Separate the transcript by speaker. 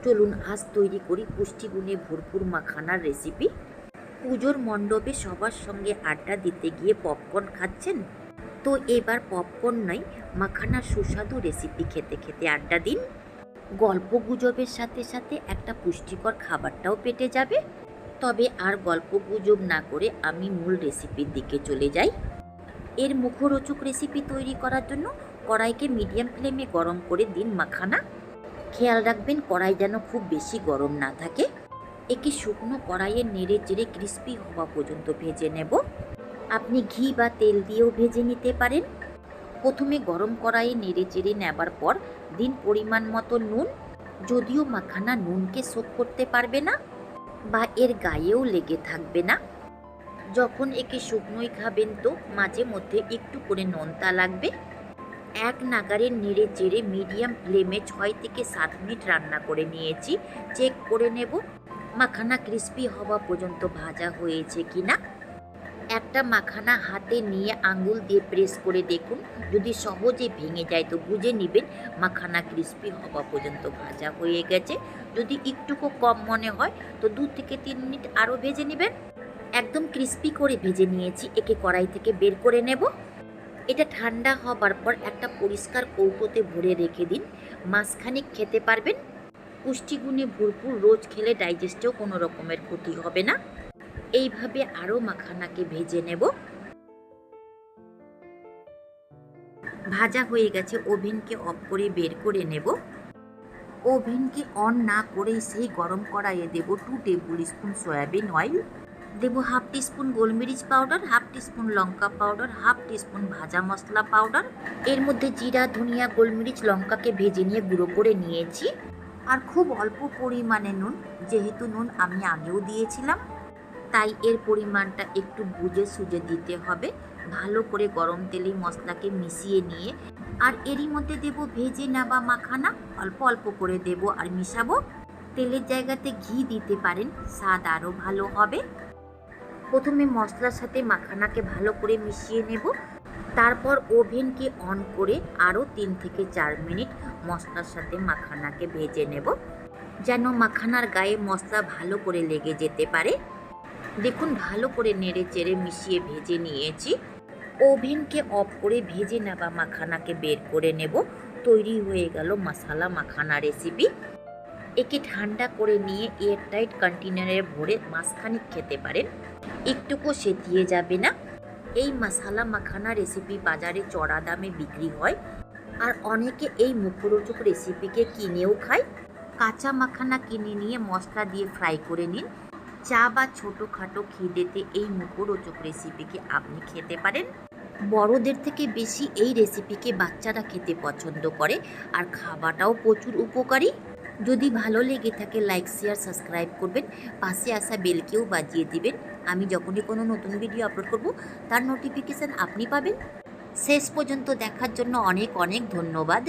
Speaker 1: চলুন আজ তৈরি করি পুষ্টিগুণে ভরপুর মাখানার রেসিপি। পুজোর মণ্ডপে সবার সঙ্গে আড্ডা দিতে গিয়ে পপকর্ন খাচ্ছেন, তো এবার পপকর্ন নয়, মাখানার সুস্বাদু রেসিপি খেতে খেতে আড্ডা দিন। গল্প গুজবের সাথে সাথে একটা পুষ্টিকর খাবারটাও পেটে যাবে। তবে আর গল্প গুজব না করে আমি মূল রেসিপির দিকে চলে যাই। এর মুখরোচক রেসিপি তৈরি করার জন্য কড়াইকে মিডিয়াম ফ্লেমে গরম করে দিন মাখানা। খেয়াল রাখবেন কড়াই যেন খুব বেশি গরম না থাকে। একে শুকনো কড়াইয়ে নেড়ে চেড়ে ক্রিস্পি হওয়া পর্যন্ত ভেজে নেব। আপনি ঘি বা তেল দিয়েও ভেজে নিতে পারেন। প্রথমে গরম কড়াইয়ে নেড়ে চেড়ে নেবার পর দিন পরিমাণ মতো নুন। যদিও মাখানা নুনকে সোক করতে পারবে না বা এর গায়েও লেগে থাকবে না। যখন একে শুকনোই খাবেন তো মাঝে মধ্যে একটু করে নোনতা লাগবে। এক নাগারে নেড়ে চেড়ে মিডিয়াম ফ্লেমে 6 থেকে 7 মিনিট রান্না করে নিয়েছি। চেক করে নেব মাখানা ক্রিস্পি হওয়া পর্যন্ত ভাজা হয়েছে কিনা। একটা মাখানা হাতে নিয়ে আঙ্গুল দিয়ে প্রেস করে দেখুন, যদি সহজে ভেঙে যায় তো বুঝে নেবেন মাখানা ক্রিস্পি হওয়া পর্যন্ত ভাজা হয়ে গেছে। যদি একটুকু কম মনে হয় তো 2 থেকে 3 মিনিট আরও ভেজে নেবেন। একদম ক্রিস্পি করে ভেজে নিয়েছি, একে কড়াই থেকে বের করে নেব। এটা ঠান্ডা হবার পর একটা পরিষ্কার কৌটোতে ভরে রেখে দিন। মাসখানেক খেতে পারবেন। পুষ্টিগুণে ভরপুর, রোজ খেলে ডাইজেস্টেও কোনো রকমের ক্ষতি হবে না। এইভাবে আরও মাখানাকে ভেজে নেব। ভাজা হয়ে গেছে, ওভেনকে অফ করে বের করে নেব। ওভেনকে অন না করে সেই গরম কড়াইয়ে দেব 2 টেবিল স্পুন সয়াবিন অয়েল। দেব হাফ টিস্পুন গোলমরিচ পাউডার, হাফ টিস্পুন লঙ্কা পাউডার, হাফ টিস্পুন ভাজা মশলা পাউডার। এর মধ্যে জিরা, ধনিয়া, গোলমরিচ, লঙ্কাকে ভেজে নিয়ে গুঁড়ো করে নিয়েছি। আর খুব অল্প পরিমাণে নুন, যেহেতু নুন আমি আগেও দিয়েছিলাম তাই এর পরিমাণটা একটু বুঝে সুঝে দিতে হবে। ভালো করে গরম তেলে মশলাকে মিশিয়ে নিয়ে আর এরই মধ্যে দেব ভেজে নেওয়া মাখানা। অল্প অল্প করে দেব আর মিশাবো। তেলের জায়গাতে ঘি দিতে পারেন, স্বাদ আরও ভালো হবে। প্রথমে মশলার সাথে মাখানাকে ভালো করে মিশিয়ে নেব। তারপর ওভেনকে অন করে আরও 3 থেকে 4 মিনিট মশলার সাথে মাখানাকে ভেজে নেব, যেন মাখানার গায়ে মশলা ভালো করে লেগে যেতে পারে। দেখুন ভালো করে নেড়ে চেড়ে মিশিয়ে ভেজে নিয়েছি। ওভেনকে অফ করে ভেজে নেওয়া মাখানাকে বের করে নেব। তৈরি হয়ে গেল মশালা মাখানা রেসিপি। একে ঠান্ডা করে নিয়ে এয়ারটাইট কন্টেনারে ভরে মাসখানেক খেতে পারেন, একটুকু সেটিয়ে যাবে না। এই মশালা মাখানা রেসিপি বাজারে চড়া দামে বিক্রি হয়, আর অনেকে এই মুখরোচক রেসিপিকে কিনেও খায়। কাঁচা মাখানা কিনে নিয়ে মশলা দিয়ে ফ্রাই করে নিন। চা বা ছোটোখাটো খিদেতে এই মুখরোচক রেসিপিকে আপনি খেতে পারেন। বড়দের থেকে বেশি এই রেসিপিকে বাচ্চারা খেতে পছন্দ করে, আর খাবারটাও প্রচুর উপকারী। যদি ভালো লেগে থাকে লাইক, শেয়ার, সাবস্ক্রাইব করবেন। পাশে আসা বেলকেও বাজিয়ে দিবেন। আমি যখনই কোনো নতুন ভিডিও আপলোড করব তার নোটিফিকেশান আপনি পাবেন। শেষ পর্যন্ত দেখার জন্য অনেক অনেক ধন্যবাদ।